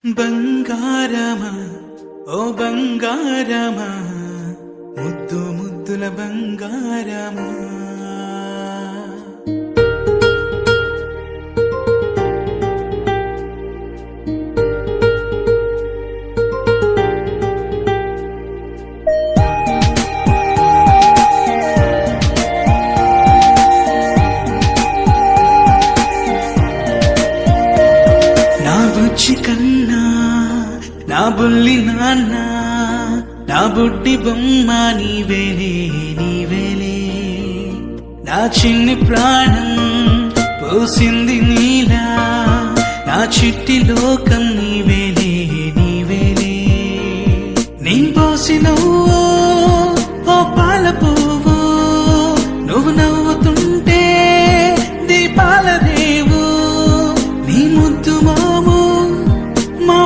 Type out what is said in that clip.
బంగారమా ఓ బంగారమా ముద్దు ముద్దుల బంగారమా నా బుజ్జి కన్నా నా బుల్లి నాన్న నా బుడ్డి బొమ్మ నీవేలే నీవేలే నా చిన్ని ప్రాణం పోసింది నీలా నా చిట్టి లోకం నీవేలే నీవేలే నీ పోసినవో ఓ పాల పువ్వు నువ్వు నవ్వుతుంటే దీపాల రేవు నీ ముద్దు మాము మా